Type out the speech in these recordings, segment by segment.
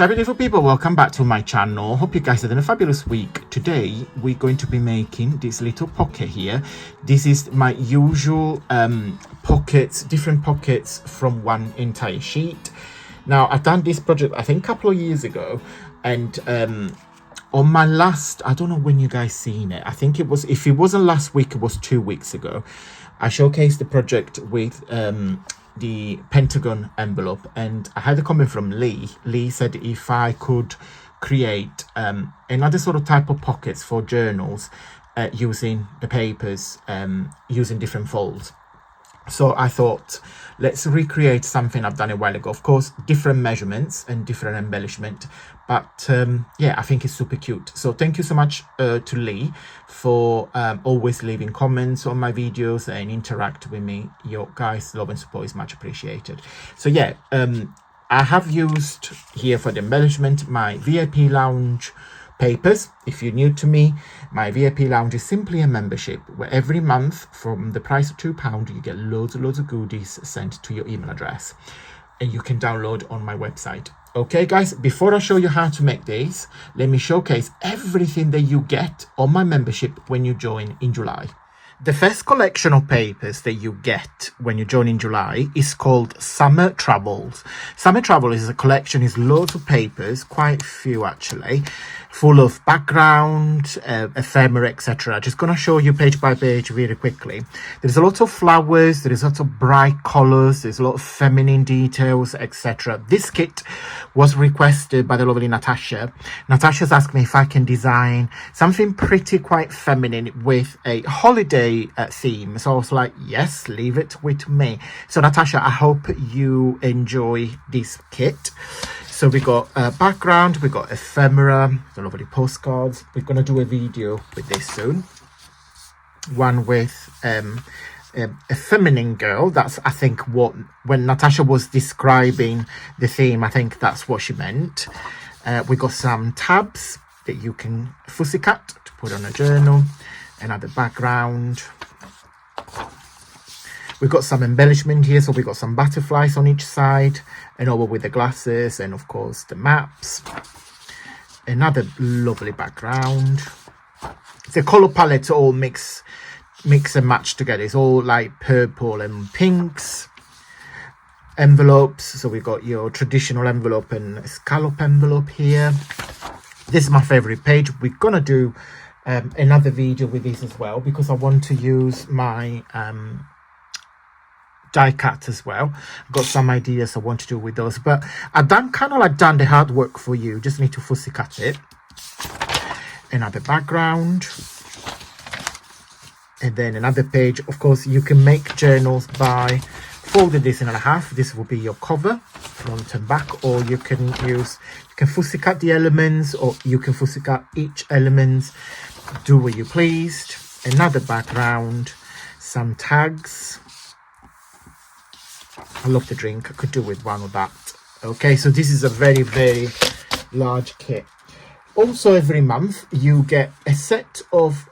Ciao beautiful people, welcome back to my channel. Hope you guys are having a fabulous week. Today we're going to be making this little pocket here. This is my usual pockets, different pockets from one entire sheet. Now I've done this project I think a couple of years ago, and on my last, I don't know when you guys seen it, I think it was, if it wasn't last week, it was 2 weeks ago, I showcased the project with the Pentagon envelope, and I had a comment from Lee. Lee said if I could create another sort of type of pockets for journals using the papers, using different folds. So I thought, let's recreate something I've done a while ago. Of course, different measurements and different embellishment, but yeah, I think it's super cute. So thank you so much to Lee for always leaving comments on my videos and interact with me. Your guys' love and support is much appreciated. So yeah, I have used here for the embellishment my VIP Lounge papers. If you're new to me, my VIP Lounge is simply a membership where every month from the price of £2 you get loads of goodies sent to your email address, and you can download on my website. Okay guys, before I show you how to make these, let me showcase everything that you get on my membership when you join in July. The first collection of papers that you get when you join in July is called Summer Travels. Summer Travel is a collection, is loads of papers, quite few actually, full of background, ephemera, etc. Just going to show you page by page really quickly. There's a lot of flowers, there is lots of bright colors, there's a lot of feminine details, etc. This kit was requested by the lovely Natasha. Natasha's asked me if I can design something pretty quite feminine with a holiday theme. So I was like, yes, leave it with me. So Natasha, I hope you enjoy this kit. So we got a background, we got ephemera, the lovely postcards. We're going to do a video with this soon. One with a feminine girl. That's, I think, what, when Natasha was describing the theme, I think that's what she meant. We got some tabs that you can fussy cut to put on a journal. Another background. We've got some embellishment here, so we've got some butterflies on each side, and over with the glasses, and of course the maps. Another lovely background. The color palette all mix and match together. It's all like purple and pinks. Envelopes, so we've got your traditional envelope and scallop envelope here. This is my favorite page. We're gonna do another video with this as well, because I want to use my die cut as well. I've got some ideas I want to do with those, but I've done the hard work for you. Just need to fussy cut it. Another background, and then another page. Of course, you can make journals by folding this in half. This will be your cover, front and back, or you can fussy cut the elements, or you can fussy cut each element. Do what you pleased. Another background, some tags. I love the drink. I could do with one of that. Okay, so this is a very large kit. Also, every month you get a set of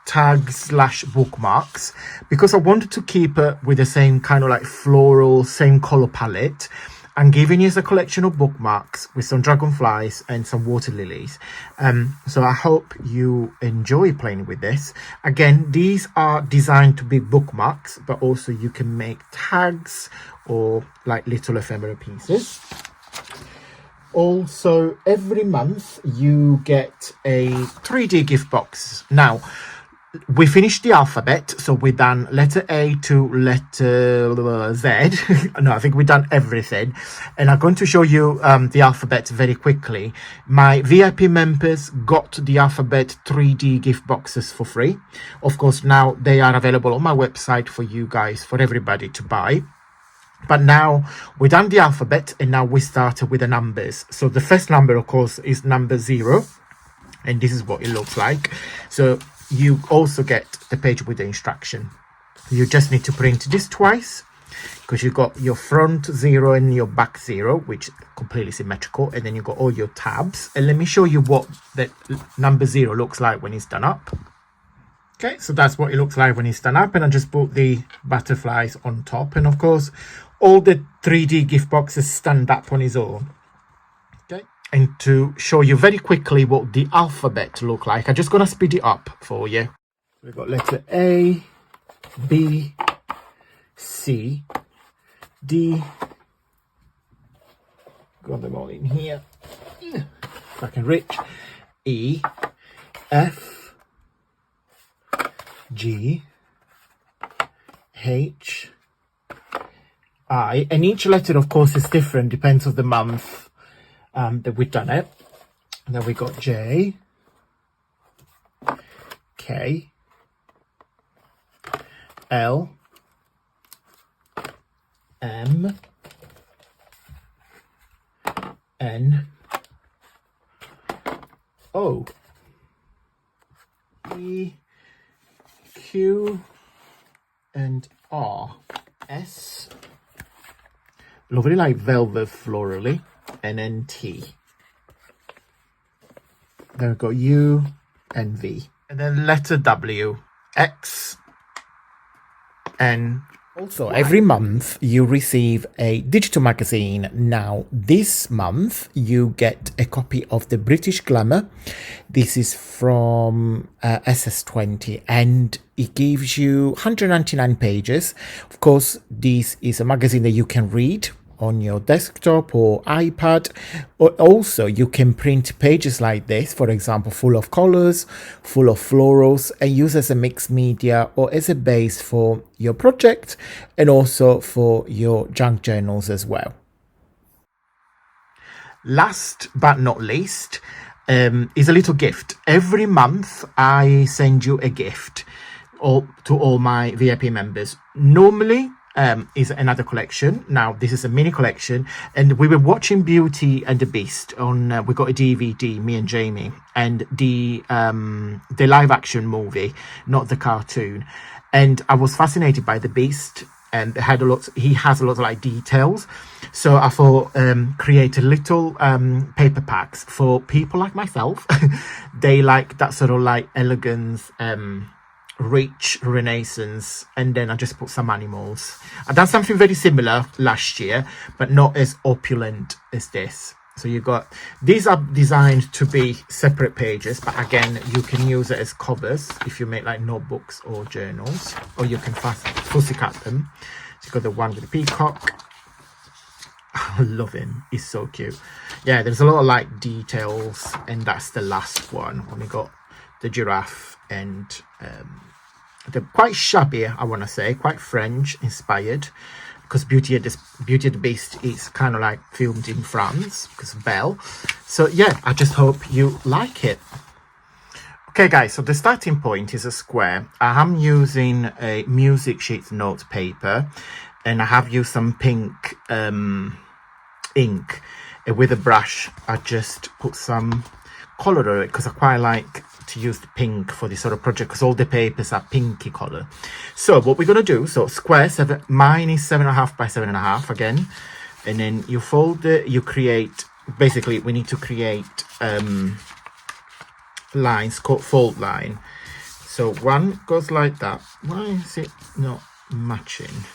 tags / bookmarks, because I wanted to keep it with the same kind of like floral, same color palette. I'm giving you a collection of bookmarks with some dragonflies and some water lilies. So I hope you enjoy playing with this. Again, these are designed to be bookmarks, but also you can make tags or like little ephemera pieces. Also, every month you get a 3D gift box. Now, we finished the alphabet, so we've done letter A to letter Z. No, I think we've done everything, and I'm going to show you the alphabet very quickly. My VIP members got the alphabet 3D gift boxes for free. Of course, now they are available on my website for you guys, for everybody to buy. But now we've done the alphabet, and now we started with the numbers. So the first number, of course, is number 0, and this is what it looks like. So you also get the page with the instruction. You just need to print this twice, because you've got your front 0 and your back 0, which is completely symmetrical, and then you've got all your tabs. And let me show you what that number 0 looks like when it's done up. Okay, so that's what it looks like when it's done up, and I just put the butterflies on top, and of course all the 3D gift boxes stand up on its own. Okay, and to show you very quickly what the alphabet look like, I'm just going to speed it up for you. We've got letter A, B, C, D. Got them all in here. If I can reach. E, F, G, H, I. And each letter, of course, is different, depends on the month that we've done it. And then we got J, K, L, M, N, O, P, Q, and R, S. Lovely, like velvet florally, and then T. Then we've got U and V. And then letter W, X, N. Also, every month you receive a digital magazine. Now, this month you get a copy of the British Glamour. This is from SS20 and it gives you 199 pages. Of course, this is a magazine that you can read on your desktop or iPad, or also you can print pages like this, for example, full of colors, full of florals, and use as a mixed media or as a base for your project and also for your junk journals as well. Last but not least is a little gift. Every month I send you a gift to all my VIP members. Normally is another collection. Now this is a mini collection, and we were watching Beauty and the Beast on we got a DVD, me and Jamie, and the live action movie, not the cartoon, and I was fascinated by the Beast, and he has a lot of like details, so I thought create a little paper packs for people like myself. They like that sort of like elegance, rich renaissance, and then I just put some animals. I've done something very similar last year, but not as opulent as this. So you got, these are designed to be separate pages, but again you can use it as covers if you make like notebooks or journals, or you can fussy cut them. So you got the one with the peacock. I love him, he's so cute. Yeah, there's a lot of like details, and that's the last one when we got the giraffe, and they're quite shabby, I want to say, quite French inspired, because Beauty of the Beast is kind of like filmed in France because of Belle. So yeah, I just hope you like it. Okay guys, so the starting point is a square. I am using a music sheet note paper, and I have used some pink ink, and with a brush I just put some color on it because I quite like to use the pink for this sort of project, because all the papers are pinky color. So what we're gonna do, so square, mine is 7.5 by 7.5 again, and then you fold it, you create, basically we need to create lines called fold line. So one goes like that. Why is it not matching?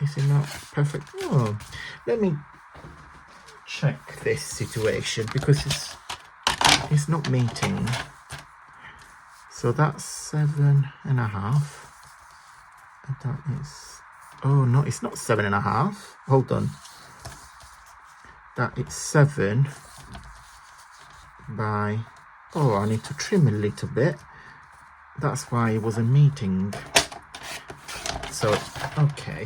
Is it not perfect? Oh, let me check this situation, because it's not meeting. So that's 7.5, and that is, oh no, it's not 7.5, hold on, that is 7 by, oh, I need to trim a little bit, that's why it wasn't meeting. So okay,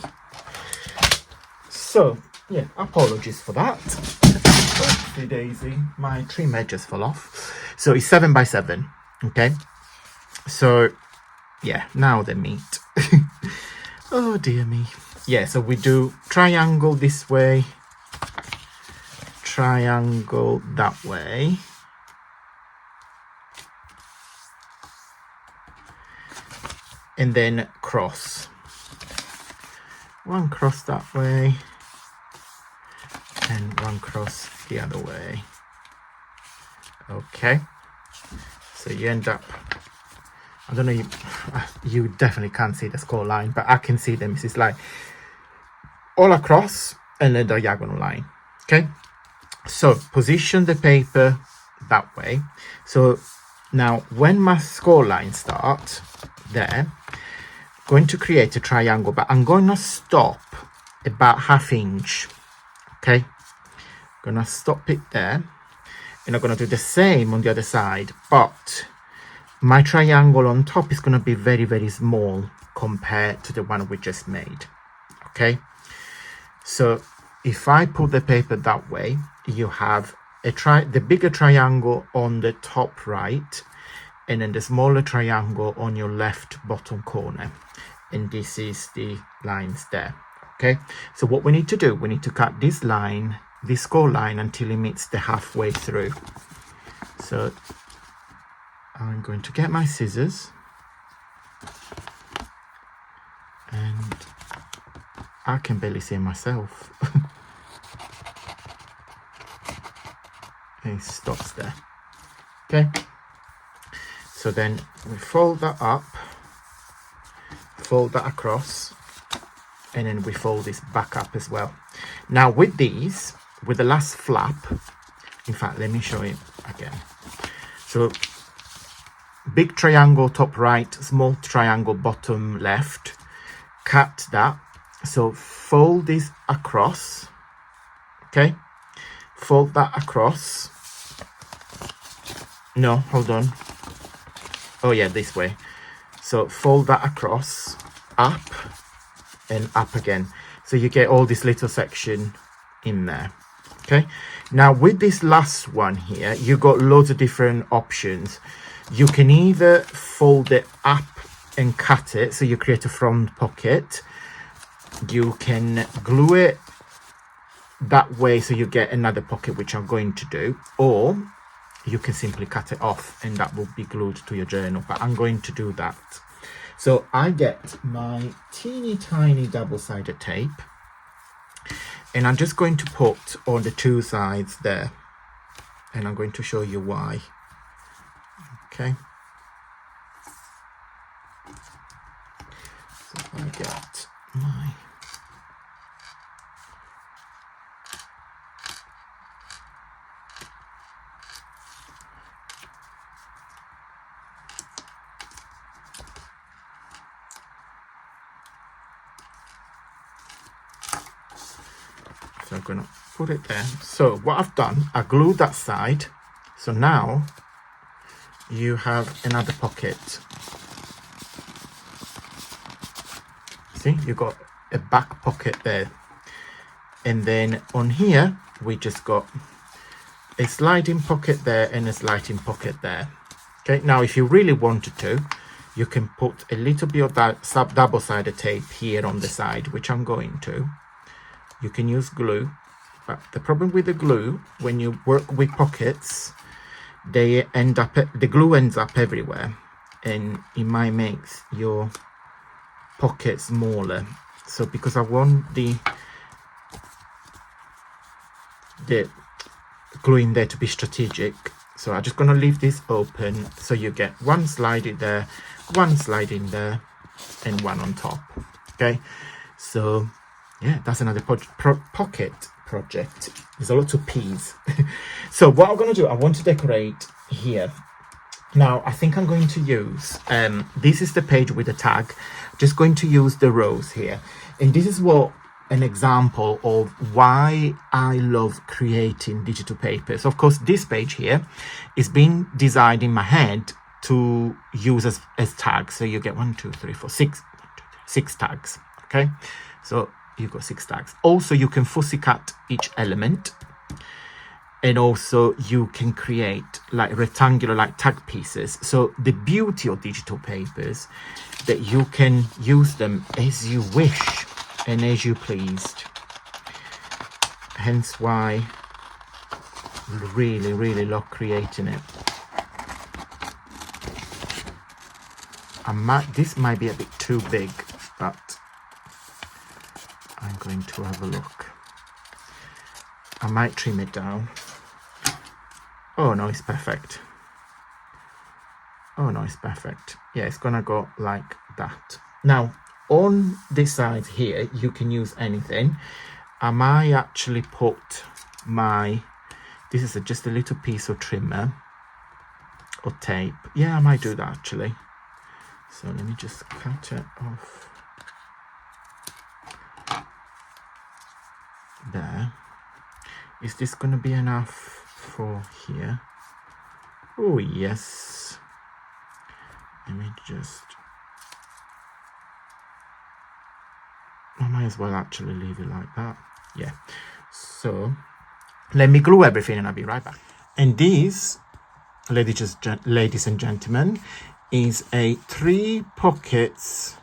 so yeah, apologies for that. Daisy, my trim edges fell off. So it's 7 by 7. Okay, so yeah, now they meet. Oh dear me. Yeah, so we do triangle this way, triangle that way, and then cross. One cross that way and one cross the other way. Okay, so you end up, I don't know, you definitely can't see the score line, but I can see them. It's like all across and a diagonal line. Okay, So position the paper that way. So now when my score line starts there, going to create a triangle, but I'm going to stop about 1/2 inch. Okay, gonna stop it there, and I'm gonna do the same on the other side, but my triangle on top is gonna be very, very small compared to the one we just made. Okay, so if I put the paper that way, you have the bigger triangle on the top right, and then the smaller triangle on your left bottom corner, and this is the lines there. Okay, so what we need to do, we need to cut this line, this score line, until it meets the halfway through. So I'm going to get my scissors, and I can barely see myself. It stops there. Okay, so then we fold that up, fold that across, and then we fold this back up as well. Now with these, with the last flap, in fact, let me show you again. So big triangle top right, small triangle bottom left, cut that. So fold this across. Okay, fold that across. No, hold on. Oh yeah, this way. So fold that across, up and up again, so you get all this little section in there. Okay, now with this last one here, you got loads of different options. You can either fold it up and cut it, so you create a front pocket. You can glue it that way, so you get another pocket, which I'm going to do, or you can simply cut it off and that will be glued to your journal, but I'm going to do that. So I get my teeny tiny double-sided tape, and I'm just going to put on the 2 sides there, and I'm going to show you why. Okay, so I get my So I'm gonna put it there. So what I've done, I glued that side. So now you have another pocket. See, you got a back pocket there. And then on here, we just got a sliding pocket there and a sliding pocket there. Okay, now if you really wanted to, you can put a little bit of that double-sided tape here on the side, which I'm going to. You can use glue, but the problem with the glue, when you work with pockets, the glue ends up everywhere, and it might make your pocket smaller. So because I want the glue in there to be strategic, so I'm just going to leave this open, so you get one sliding there, one sliding there, and one on top. Okay, so yeah, that's another pocket project. There's a lot of P's. So what I'm going to do, I want to decorate here. Now, I think I'm going to use, this is the page with the tag. Just going to use the rows here. And this is an example of why I love creating digital papers. Of course, this page here is being designed in my head to use as tags. So you get 6 tags. Okay, so you've got 6 tags. Also, you can fussy cut each element, and also you can create like rectangular like tag pieces. So the beauty of digital papers, that you can use them as you wish and as you pleased. Hence why I really love creating it. This might be a bit too big, but I'm going to have a look. I might trim it down. Oh no, it's perfect. Oh no, it's perfect. Yeah, it's gonna go like that. Now, on this side here, you can use anything. I might actually put my This is just a little piece of trimmer or tape. Yeah, I might do that actually. So let me just cut it off there. Is this going to be enough for here? Oh yes. Let me just, I might as well actually leave it like that. Yeah. So let me glue everything and I'll be right back. And this, ladies and gentlemen, is a 3 pockets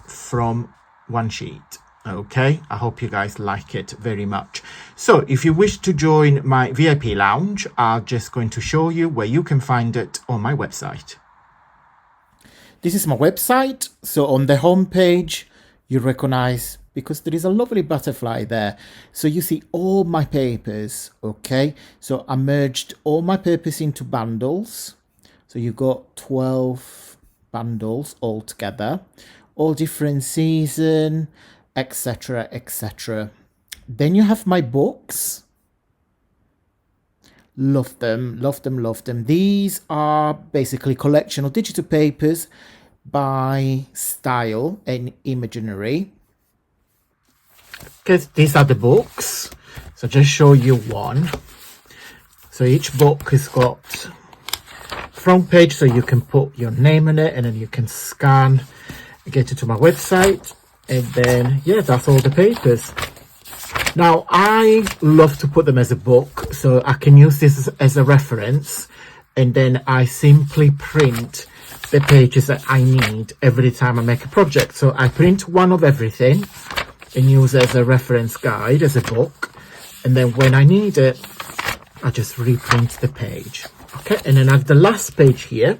from 1 sheet. Okay, I hope you guys like it very much. So if you wish to join my VIP lounge, I'm just going to show you where you can find it on my website. This is my website. So on the home page, you recognize, because there is a lovely butterfly there. So you see all my papers, okay? So I merged all my papers into bundles. So you got 12 bundles all together, all different season, etc, etc. Then you have my books. Love them, love them, love them. These are basically collection of digital papers by style and imaginary. Okay, these are the books. So just show you one. So each book has got front page, so you can put your name in it, and then you can scan, get it to my website. And then, yeah, that's all the papers. Now, I love to put them as a book, so I can use this as a reference. And then I simply print the pages that I need every time I make a project. So I print one of everything and use it as a reference guide, as a book. And then when I need it, I just reprint the page. Okay, and then at the last page here,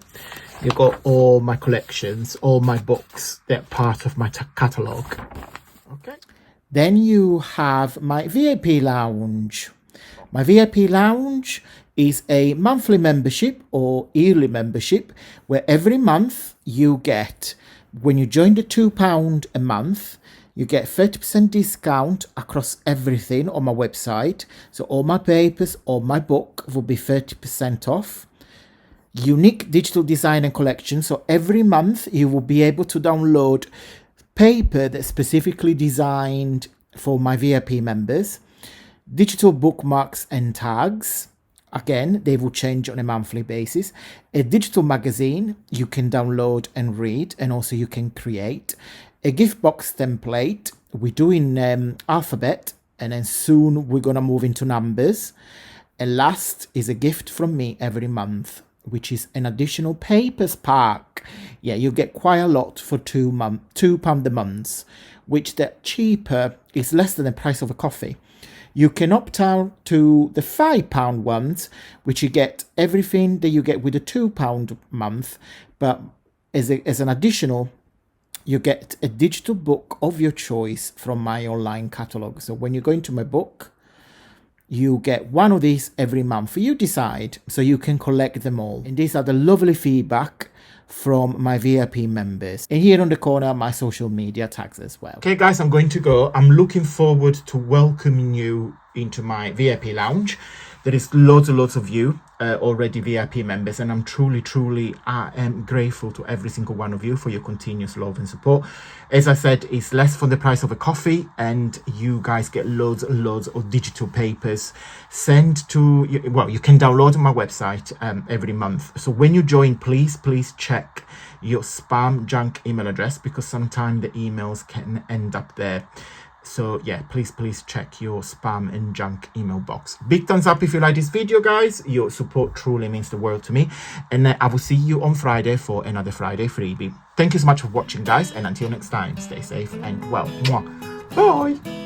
you got all my collections, all my books that are part of my catalogue. Okay. Then you have my VIP lounge. My VIP lounge is a monthly membership or yearly membership where every month you get, when you join the £2 a month, you get 30% discount across everything on my website. So all my papers, all my book will be 30% off. Unique digital design and collection. So every month you will be able to download paper that's specifically designed for my VIP members. Digital bookmarks and tags. Again, they will change on a monthly basis. A digital magazine you can download and read, and also you can create. A gift box template. We're doing alphabet, and then soon we're going to move into numbers. And last is a gift from me every month, which is an additional papers pack. Yeah, you get quite a lot for £2 a month, which the cheaper is less than the price of a coffee. You can opt out to the £5 ones, which you get everything that you get with a £2 a month, but as an additional, you get a digital book of your choice from my online catalogue. So when you go into my book, you get one of these every month. You decide, so you can collect them all. And these are the lovely feedback from my VIP members. And here on the corner, my social media tags as well. Okay, guys, I'm going to go. I'm looking forward to welcoming you into my VIP lounge. There is loads and loads of you already VIP members, and I'm truly, I am grateful to every single one of you for your continuous love and support. As I said, it's less for the price of a coffee, and you guys get loads and loads of digital papers sent to you. Well, you can download on my website every month. So when you join, please check your spam junk email address, because sometimes the emails can end up there. So yeah, please check your spam and junk email box. Big thumbs up if you like this video, guys. Your support truly means the world to me. And I will see you on Friday for another Friday freebie. Thank you so much for watching, guys. And until next time, stay safe and well. Bye.